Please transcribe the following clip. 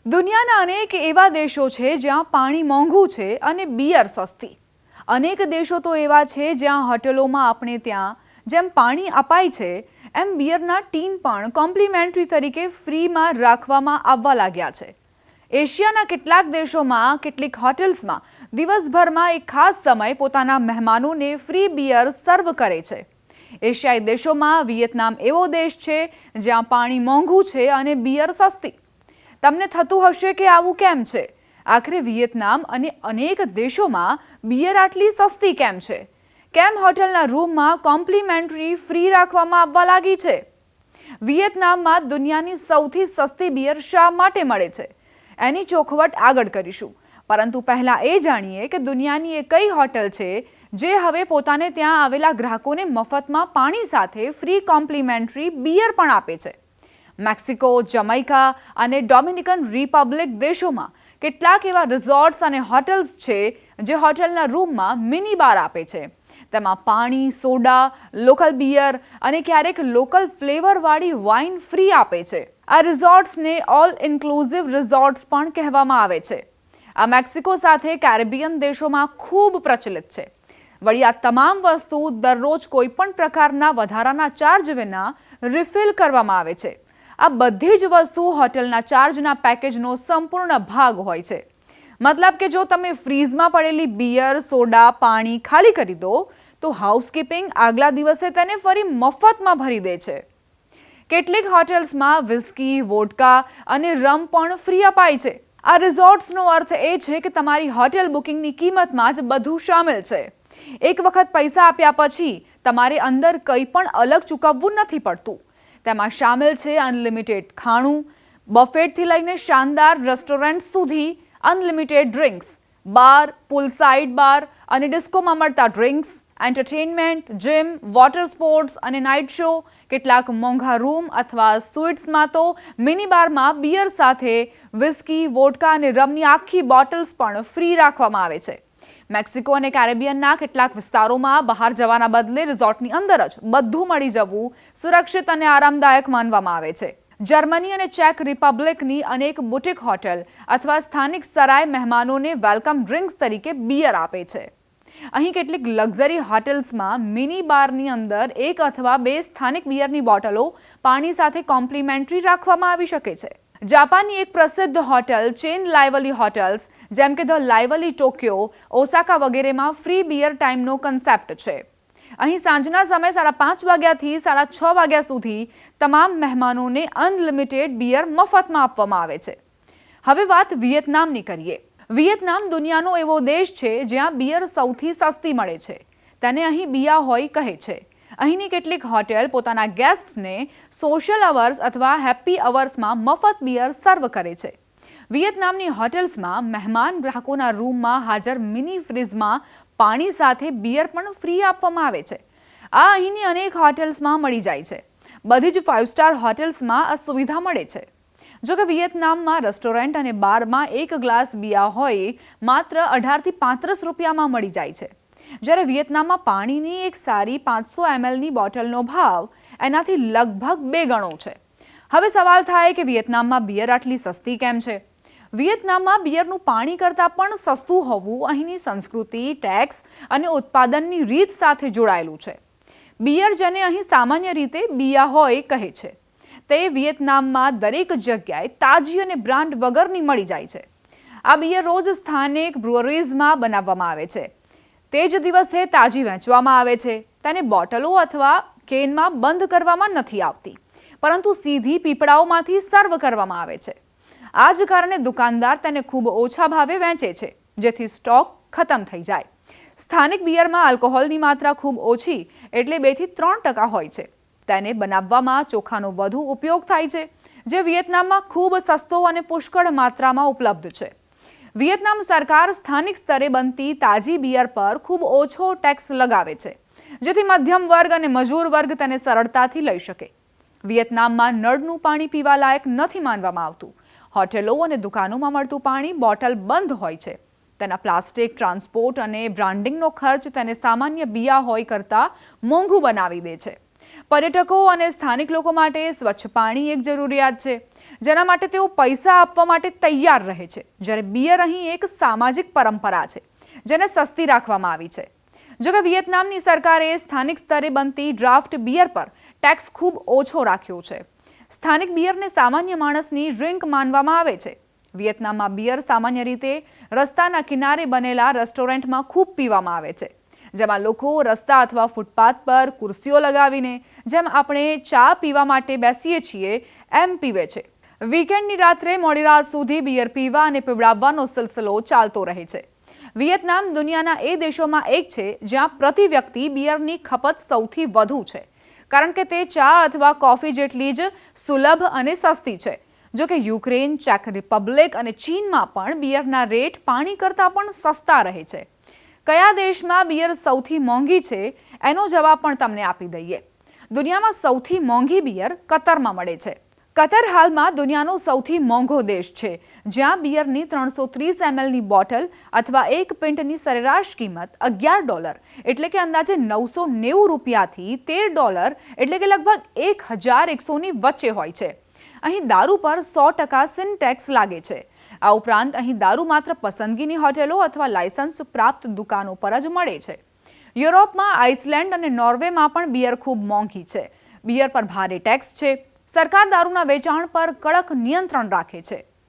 દુનિયાના અનેક એવા દેશો છે જ્યાં પાણી મોંઘું છે અને બિયર સસ્તી. અનેક દેશો તો એવા છે જ્યાં હોટલોમાં આપણે ત્યાં જેમ પાણી અપાય છે એમ બિયરના ટીન પણ કોમ્પ્લિમેન્ટરી તરીકે ફ્રીમાં રાખવામાં આવવા લાગ્યા છે. એશિયાના કેટલાક દેશોમાં કેટલીક હોટેલ્સમાં દિવસભરમાં એક ખાસ સમય પોતાના મહેમાનોને ફ્રી બિયર સર્વ કરે છે. એશિયાઈ દેશોમાં વિયેતનામ એવો દેશ છે જ્યાં પાણી મોંઘું છે અને બિયર સસ્તી. તમને થતું હશે કે આવું કેમ છે? આખરે વિયેતનામ અને અનેક દેશોમાં બિયર આટલી સસ્તી કેમ છે? કેમ હોટલના રૂમમાં કોમ્પ્લિમેન્ટરી ફ્રી રાખવામાં આવવા લાગી છે? વિયેતનામમાં દુનિયાની સૌથી સસ્તી બિયર શા માટે મળે છે એની ચોખવટ આગળ કરીશું. પરંતુ પહેલાં એ જાણીએ કે દુનિયાની એ કઈ હોટલ છે જે હવે પોતાને ત્યાં આવેલા ગ્રાહકોને મફતમાં પાણી સાથે ફ્રી કોમ્પ્લિમેન્ટરી બિયર પણ આપે છે. મેક્સિકો, જમૈકા અને ડોમિનિકન રિપબ્લિક દેશોમાં કેટલાક એવા રિઝોર્ટ્સ અને હોટલ્સ છે જે હોટલના રૂમમાં મિની બાર આપે છે. તેમાં પાણી, સોડા, લોકલ બિયર અને ક્યારેક લોકલ ફ્લેવરવાળી વાઇન ફ્રી આપે છે. આ રિઝોર્ટ્સને ઓલ ઇન્ક્લુઝિવ રિઝોર્ટ્સ પણ કહેવામાં આવે છે. આ મેક્સિકો સાથે કેરેબિયન દેશોમાં ખૂબ પ્રચલિત છે. વળી આ તમામ વસ્તુ દરરોજ કોઈ પણ પ્રકારના વધારાના ચાર્જ વિના રિફિલ કરવામાં આવે છે. આ બધી જ વસ્તુ હોટલના ચાર્જના પેકેજનો સંપૂર્ણ ભાગ હોય છે. મતલબ કે જો તમે ફ્રીઝમાં પડેલી બિયર, સોડા, પાણી ખાલી કરી દો તો હાઉસકીપિંગ આગલા દિવસે તેને ફરી મફતમાં ભરી દે છે. કેટલીક હોટેલ્સમાં વિસ્કી, વોડકા અને રમ પણ ફ્રી અપાય છે. આ રિઝોર્ટ્સનો અર્થ એ છે કે તમારી હોટેલ બુકિંગની કિંમતમાં જ બધું શામેલ છે. એક વખત પૈસા આપ્યા પછી તમારે અંદર કંઈ પણ અલગ ચૂકવવું નથી પડતું. તેમાં શામેલ છે અનલિમિટેડ ખાણું, બફેટથી લઈને શાનદાર રેસ્ટોરન્ટ સુધી, અનલિમિટેડ ડ્રિંક્સ, બાર, પુલ સાઇડ બાર અને ડિસ્કોમાં મળતા drinks, entertainment, gym, water sports અને નાઇટ શો. કેટલાક મોંઘા રૂમ અથવા સ્વીટ્સમાં તો મિની બારમાં બિયર સાથે વિસ્કી, વોડકા અને રમની આખી બોટલ્સ પણ ફ્રી રાખવામાં આવે છે. મેક્સિકો અને કેરેબિયનના કેટલાક વિસ્તારોમાં બહાર જવાના બદલે રિઝોર્ટની અંદર જ બધું મળી જવું સુરક્ષિત અને આરામદાયક માનવામાં આવે છે. જર્મની અને ચેક રિપબ્લિકની અનેક બુટિક હોટેલ અથવા સ્થાનિક સરાય મહેમાનોને વેલકમ ડ્રિંક્સ તરીકે બિયર આપે છે. અહીં કેટલીક લક્ઝરી હોટેલ્સમાં મિની બારની અંદર એક અથવા બે સ્થાનિક બિયરની બોટલો પાણી સાથે કોમ્પ્લિમેન્ટરી રાખવામાં આવી શકે છે. જાપાનની એક પ્રસિદ્ધ હોટેલ ચેન લાઇવલી હોટેલ્સ જેમ કે ધ લાઇવલી ટોક્યો, ઓસાકા વગેરેમાં ફ્રી બિયર ટાઈમનો કન્સેપ્ટ છે. અહીં સાંજના સમય 5:30 વાગ્યાથી 6:30 વાગ્યા સુધી તમામ મહેમાનોને અનલિમિટેડ બિયર મફતમાં આપવામાં આવે છે. હવે વાત વિયેતનામની કરીએ. વિયેતનામ દુનિયાનો એવો દેશ છે જ્યાં બિયર સૌથી સસ્તી મળે છે. તેને અહીં બિયા હોઈ કહે છે. અહીંની કેટલીક હોટેલ પોતાના ગેસ્ટને સોશિયલ અવર્સ અથવા હેપી અવર્સમાં મફત બિયર સર્વ કરે છે. વિયેતનામની હોટેલ્સમાં મહેમાન ગ્રાહકોના રૂમમાં હાજર મિની ફ્રીઝમાં પાણી સાથે બિયર પણ ફ્રી આપવામાં આવે છે. આ અહીંની અનેક હોટેલ્સમાં મળી જાય છે. બધી જ 5 સ્ટાર હોટેલ્સમાં આ સુવિધા મળે છે. જો કે વિયેતનામમાં રેસ્ટોરન્ટ અને બારમાં એક ગ્લાસ બિયા હોય માત્ર 18 થી 35 રૂપિયામાં મળી જાય છે. જ્યારે વિયેતનામમાં પાણીની એક સારી 500 mlની બોટલનો ભાવ એનાથી લગભગ 2 ગણો છે. હવે સવાલ થાય કે વિયેતનામમાં બિયર આટલી સસ્તી કેમ છે? વિયેતનામમાં બિયરનું પાણી કરતાં પણ સસ્તું હોવું અહીંની સંસ્કૃતિ, ટેક્સ અને ઉત્પાદનની રીત સાથે જોડાયેલું છે. બિયર જેને અહીં સામાન્ય રીતે બિયા હોય કહે છે તે વિયેતનામમાં દરેક જગ્યાએ તાજી અને બ્રાન્ડ વગરની મળી જાય છે. આ બિયર રોજ સ્થાનિક બ્રુઅરીઝમાં બનાવવામાં આવે છે. તે જ દિવસે તાજી વેચવામાં આવે છે. તેને બોટલો અથવા કેનમાં બંધ કરવામાં નથી આવતી પરંતુ સીધી પીપળાઓમાંથી સર્વ કરવામાં આવે છે. આ જ કારણે દુકાનદાર તેને ખૂબ ઓછા ભાવે વેચે છે જેથી સ્ટોક ખતમ થઈ જાય. સ્થાનિક બિયરમાં આલ્કોહોલની માત્રા ખૂબ ઓછી એટલે 2 થી 3% હોય છે. તેને બનાવવામાં ચોખાનો વધુ ઉપયોગ થાય છે જે વિયેતનામમાં ખૂબ સસ્તો અને પુષ્કળ માત્રામાં ઉપલબ્ધ છે. વિયેતનામ સરકાર સ્થાનિક સ્તરે બનતી તાજી બિયર પર ખૂબ ઓછો ટેક્સ લગાવે છે જેથી મધ્યમ વર્ગ અને મજૂર વર્ગ તેને સરળતાથી લઈ શકે. વિયેતનામમાં નળનું પાણી પીવા લાયક નથી માનવામાં આવતું. હોટેલો અને દુકાનોમાં મળતું પાણી બોટલ બંધ હોય છે. તેના પ્લાસ્ટિક, ટ્રાન્સપોર્ટ અને બ્રાન્ડિંગનો ખર્ચ તેને સામાન્ય બિયા હોય કરતાં મોંઘું બનાવી દે છે. પર્યટકો અને સ્થાનિક લોકો માટે સ્વચ્છ પાણી એક જરૂરિયાત છે. જેના માટે તેઓ પૈસા આપવા માટે તૈયાર રહે છે, જ્યારે બિયર અહીં એક સામાજિક પરંપરા છે જેને સસ્તી રાખવામાં આવી છે. જોકે વિયેતનામની સરકારે સ્થાનિક સ્તરે બનતી ડ્રાફ્ટ બિયર પર ટેક્સ ખૂબ ઓછો રાખ્યો છે. સ્થાનિક બિયરને સામાન્ય માણસની ડ્રિંક માનવામાં આવે છે. વિયેતનામમાં બિયર સામાન્ય રીતે રસ્તાના કિનારે બનેલા રેસ્ટોરન્ટમાં ખૂબ પીવામાં આવે છે, જેમાં લોકો રસ્તા અથવા ફૂટપાથ પર ખુરશીઓ લગાવીને જેમ આપણે ચા પીવા માટે બેસીએ છીએ એમ પીવે છે. વીકેન્ડની રાત્રે મોડી રાત સુધી બિયર પીવા અને પીવડાવવાનો સિલસિલો ચાલતો રહે છે. વિયેતનામ દુનિયાના એ દેશોમાં એક છે જ્યાં પ્રતિ વ્યક્તિ બિયરની ખપત સૌથી વધુ છે, કારણ કે તે ચા અથવા કોફી જેટલી જ સુલભ અને સસ્તી છે. જો કે યુક્રેન, ચેક રિપબ્લિક અને ચીનમાં પણ બિયરના રેટ પાણી કરતાં પણ સસ્તા રહે છે. કયા દેશમાં બિયર સૌથી મોંઘી છે એનો જવાબ પણ તમને આપી દઈએ. દુનિયામાં સૌથી મોંઘી બિયર કતરમાં મળે છે. કતર હાલમાં દુનિયાનો સૌથી મોંઘો દેશ છે, જ્યાં બિયરની 330 mlની બોટલ અથવા એક પિન્ટની સરેરાશ કિંમત $11 એટલે કે અંદાજે $990થી $13 એટલે કે લગભગ 1100ની વચ્ચે હોય છે. અહીં દારૂ પર 100% સિન ટેક્સ લાગે છે. આ ઉપરાંત અહીં દારૂ માત્ર પસંદગીની હોટેલો અથવા લાયસન્સ પ્રાપ્ત દુકાનો પર જ મળે છે. યુરોપમાં આઇસલેન્ડ અને નોર્વેમાં પણ બિયર ખૂબ મોંઘી છે. બિયર પર ભારે ટેક્સ છે. સરકાર દારૂના વેચાણ પર કડક નિયંત્રણ રાખે છે.